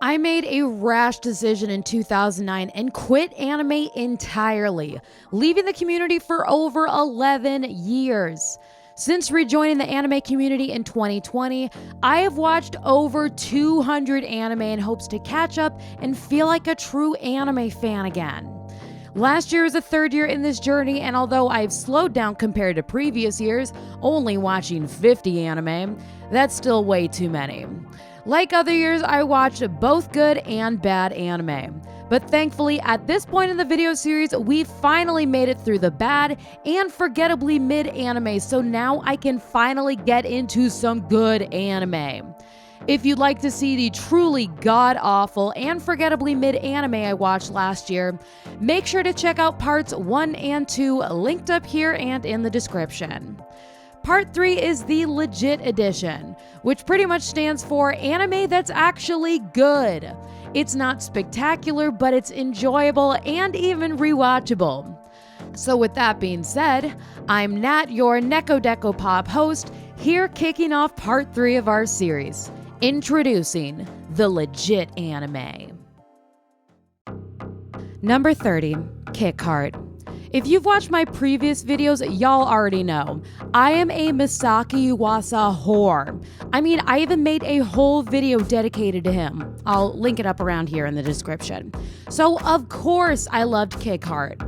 I made a rash decision in 2009 and quit anime entirely, leaving the community for over 11 years. Since rejoining the anime community in 2020, I have watched over 200 anime in hopes to catch up and feel like a true anime fan again. Last year was the third year in this journey, and although I've slowed down compared to previous years, only watching 50 anime, that's still way too many. Like other years, I watched both good and bad anime. But thankfully, at this point in the video series, we finally made it through the bad and forgettably mid anime, so now I can finally get into some good anime. If you'd like to see the truly god-awful and forgettably mid anime I watched last year, make sure to check out parts 1 and 2, linked up here and in the description. Part 3 is the legit edition, which pretty much stands for anime that's actually good. It's not spectacular, but it's enjoyable and even rewatchable. So with that being said, I'm Nat, your Neko Deco Pop host, here kicking off part 3 of our series, introducing the legit anime. Number 30, Kick Heart. If you've watched my previous videos, y'all already know. I am a Misaki Yuasa whore. I mean, I even made a whole video dedicated to him. I'll link it up around here in the description. So of course I loved Kick Heart.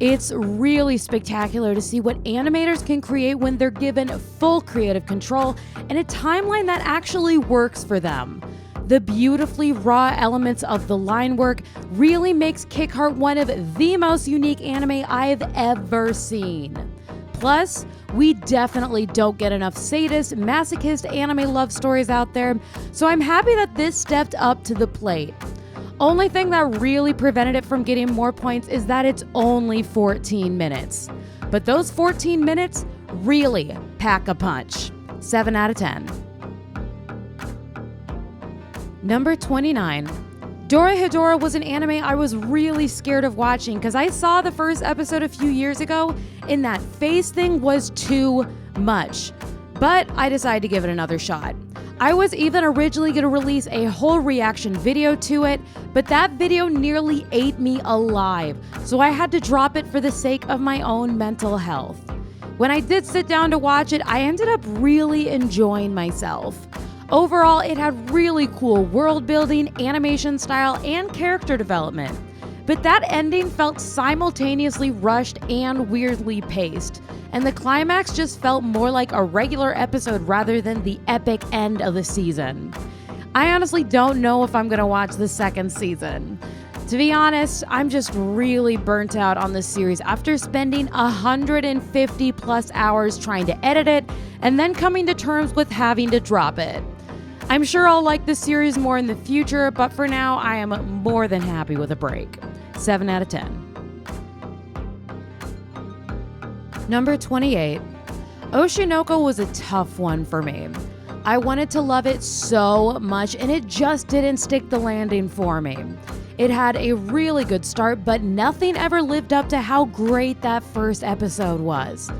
It's really spectacular to see what animators can create when they're given full creative control and a timeline that actually works for them. The beautifully raw elements of the line work really makes Kick Heart one of the most unique anime I've ever seen. Plus, we definitely don't get enough sadist, masochist anime love stories out there, so I'm happy that this stepped up to the plate. Only thing that really prevented it from getting more points is that it's only 14 minutes. But those 14 minutes really pack a punch. 7 out of 10. Number 29. Dorohedoro was an anime I was really scared of watching because I saw the first episode a few years ago and that face thing was too much. But I decided to give it another shot. I was even originally going to release a whole reaction video to it, but that video nearly ate me alive, so I had to drop it for the sake of my own mental health. When I did sit down to watch it, I ended up really enjoying myself. Overall, it had really cool world building, animation style, and character development. But that ending felt simultaneously rushed and weirdly paced, and the climax just felt more like a regular episode rather than the epic end of the season. I honestly don't know if I'm gonna watch the second season. To be honest, I'm just really burnt out on this series after spending 150 plus hours trying to edit it and then coming to terms with having to drop it. I'm sure I'll like this series more in the future, but for now, I am more than happy with a break. 7 out of 10. Number 28. Oshinoko was a tough one for me. I wanted to love it so much, and it just didn't stick the landing for me. It had a really good start, but nothing ever lived up to how great that first episode was.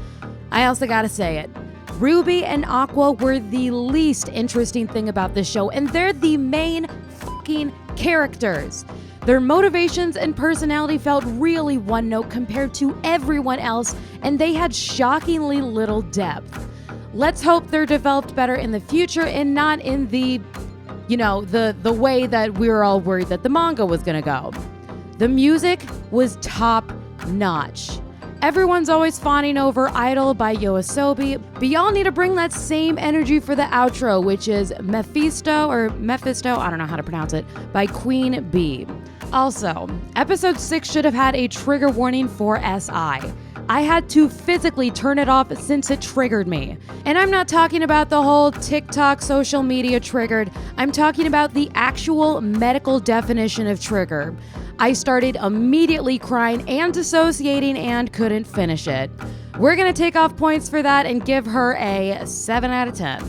I also gotta say it. Ruby and Aqua were the least interesting thing about this show, and they're the main fucking characters. Their motivations and personality felt really one note compared to everyone else, and they had shockingly little depth. Let's hope they're developed better in the future and not in the way that we were all worried that the manga was gonna go. The music was top notch. Everyone's always fawning over Idol by Yoasobi, but y'all need to bring that same energy for the outro, which is Mephisto, I don't know how to pronounce it, by Queen Bee. Also, episode 6 should have had a trigger warning for SI. I had to physically turn it off since it triggered me. And I'm not talking about the whole TikTok social media triggered, I'm talking about the actual medical definition of trigger. I started immediately crying and dissociating and couldn't finish it. We're gonna take off points for that and give her a 7 out of 10.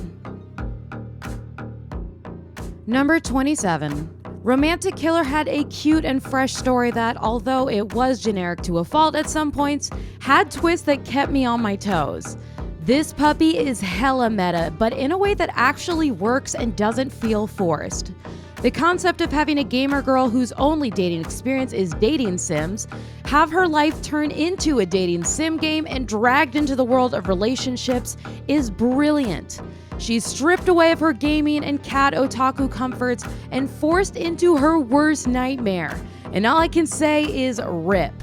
Number 27. Romantic Killer had a cute and fresh story that, although it was generic to a fault at some points, had twists that kept me on my toes. This puppy is hella meta, but in a way that actually works and doesn't feel forced. The concept of having a gamer girl whose only dating experience is dating sims, have her life turn into a dating sim game and dragged into the world of relationships is brilliant. She's stripped away of her gaming and cat otaku comforts and forced into her worst nightmare. And all I can say is RIP.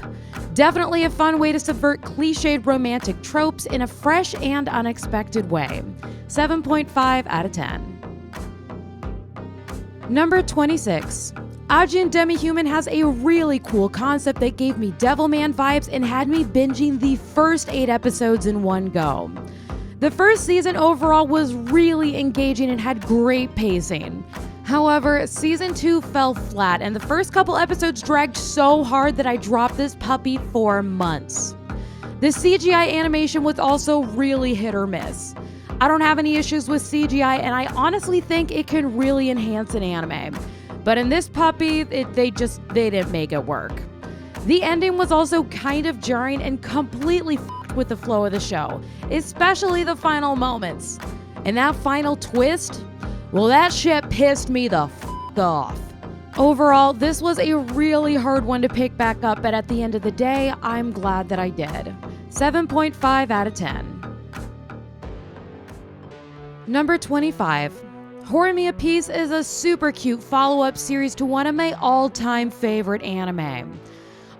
Definitely a fun way to subvert cliched romantic tropes in a fresh and unexpected way. 7.5 out of 10. Number 26. Ajin Demi-Human has a really cool concept that gave me Devilman vibes and had me binging the first 8 episodes in one go. The first season overall was really engaging and had great pacing. However, season 2 fell flat and the first couple episodes dragged so hard that I dropped this puppy for months. The CGI animation was also really hit or miss. I don't have any issues with CGI and I honestly think it can really enhance an anime. But in this puppy, they didn't make it work. The ending was also kind of jarring and completely f***ed with the flow of the show, especially the final moments. And that final twist? Well, that shit pissed me the f*** off. Overall, this was a really hard one to pick back up, but at the end of the day, I'm glad that I did. 7.5 out of 10. Number 25. Horimiya Peace is a super cute follow-up series to one of my all-time favorite anime.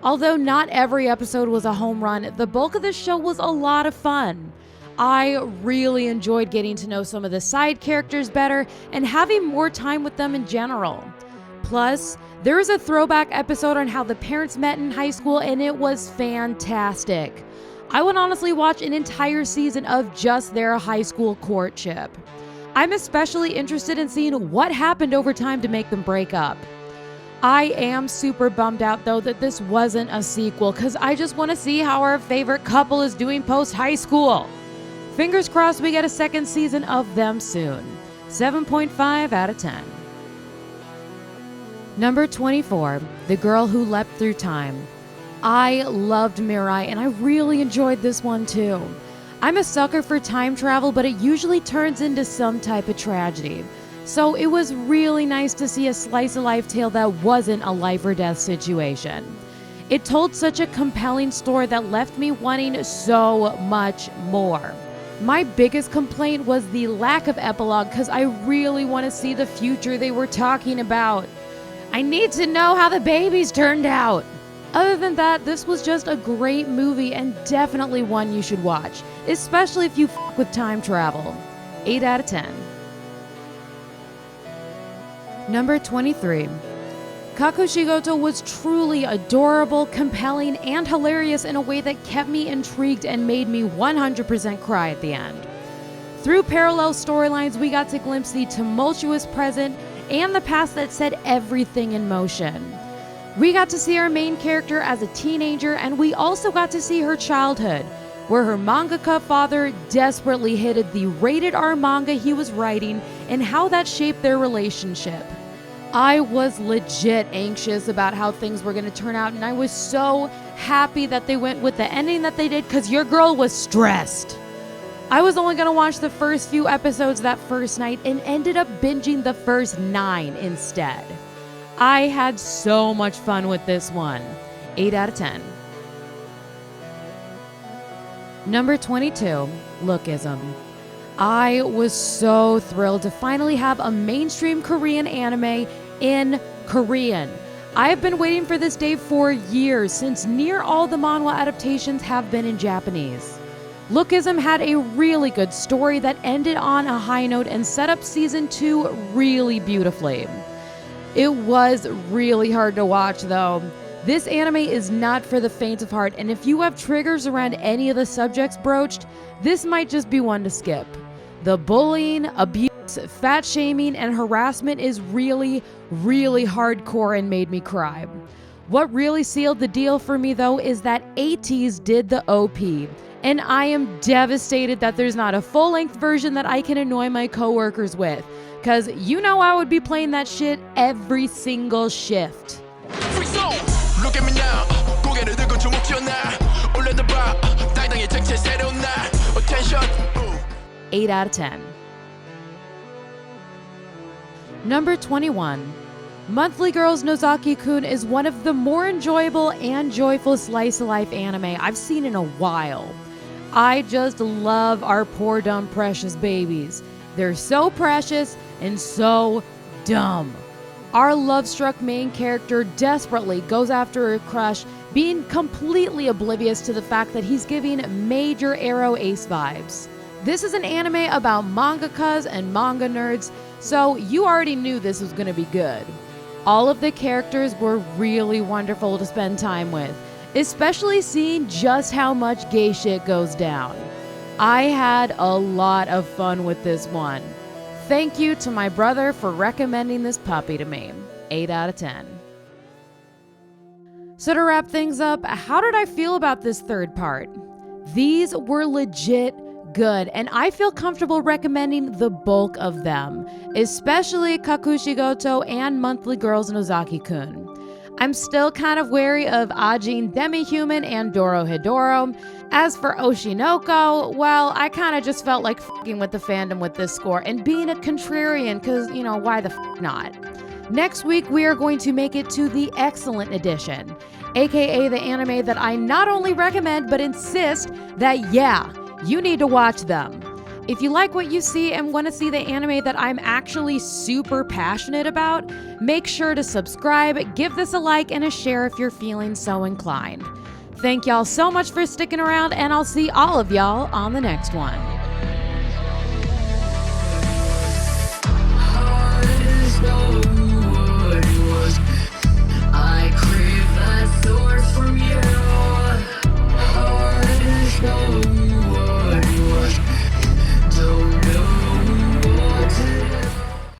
Although not every episode was a home run, the bulk of the show was a lot of fun. I really enjoyed getting to know some of the side characters better and having more time with them in general. Plus, there is a throwback episode on how the parents met in high school and it was fantastic. I would honestly watch an entire season of just their high school courtship. I'm especially interested in seeing what happened over time to make them break up. I am super bummed out though that this wasn't a sequel because I just want to see how our favorite couple is doing post-high school. Fingers crossed we get a second season of them soon. 7.5 out of 10. Number 24, The Girl Who Leapt Through Time. I loved Mirai and I really enjoyed this one too. I'm a sucker for time travel, but it usually turns into some type of tragedy. So it was really nice to see a slice of life tale that wasn't a life or death situation. It told such a compelling story that left me wanting so much more. My biggest complaint was the lack of epilogue because I really want to see the future they were talking about. I need to know how the babies turned out. Other than that, this was just a great movie and definitely one you should watch, especially if you f*** with time travel. 8 out of 10. Number 23. Kakushigoto was truly adorable, compelling, and hilarious in a way that kept me intrigued and made me 100% cry at the end. Through parallel storylines, we got to glimpse the tumultuous present and the past that set everything in motion. We got to see our main character as a teenager, and we also got to see her childhood, where her mangaka father desperately hated the rated R manga he was writing and how that shaped their relationship. I was legit anxious about how things were going to turn out, and I was so happy that they went with the ending that they did because your girl was stressed. I was only going to watch the first few episodes that first night and ended up binging the first 9 instead. I had so much fun with this one. 8 out of 10. Number 22, Lookism. I was so thrilled to finally have a mainstream Korean anime in Korean. I've been waiting for this day for years since near all the manhwa adaptations have been in Japanese. Lookism had a really good story that ended on a high note and set up season 2 really beautifully. It was really hard to watch though. This anime is not for the faint of heart, and if you have triggers around any of the subjects broached, this might just be one to skip. The bullying, abuse, fat shaming, and harassment is really, really hardcore and made me cry. What really sealed the deal for me though is that ATEEZ did the OP, and I am devastated that there's not a full-length version that I can annoy my coworkers with. Cause you know I would be playing that shit every single shift. Look at me now. 8 out of 10. Number 21. Monthly Girls Nozaki-kun is one of the more enjoyable and joyful slice-of-life anime I've seen in a while. I just love our poor dumb precious babies. They're so precious and so dumb. Our love-struck main character desperately goes after her crush, being completely oblivious to the fact that he's giving major Arrow Ace vibes. This is an anime about mangakas and manga nerds, so you already knew this was going to be good. All of the characters were really wonderful to spend time with, especially seeing just how much gay shit goes down. I had a lot of fun with this one. Thank you to my brother for recommending this puppy to me. 8 out of 10. So to wrap things up, how did I feel about this third part? These were legit good, and I feel comfortable recommending the bulk of them, especially Kakushigoto and Monthly Girls Nozaki-kun. I'm still kind of wary of Ajin Demi-Human and Dorohedoro. As for Oshinoko, well, I kind of just felt like f***ing with the fandom with this score and being a contrarian, because, why the f*** not? Next week, we are going to make it to the Excellent Edition, aka the anime that I not only recommend, but insist that, you need to watch them. If you like what you see and want to see the anime that I'm actually super passionate about, make sure to subscribe, give this a like, and a share if you're feeling so inclined. Thank y'all so much for sticking around, and I'll see all of y'all on the next one.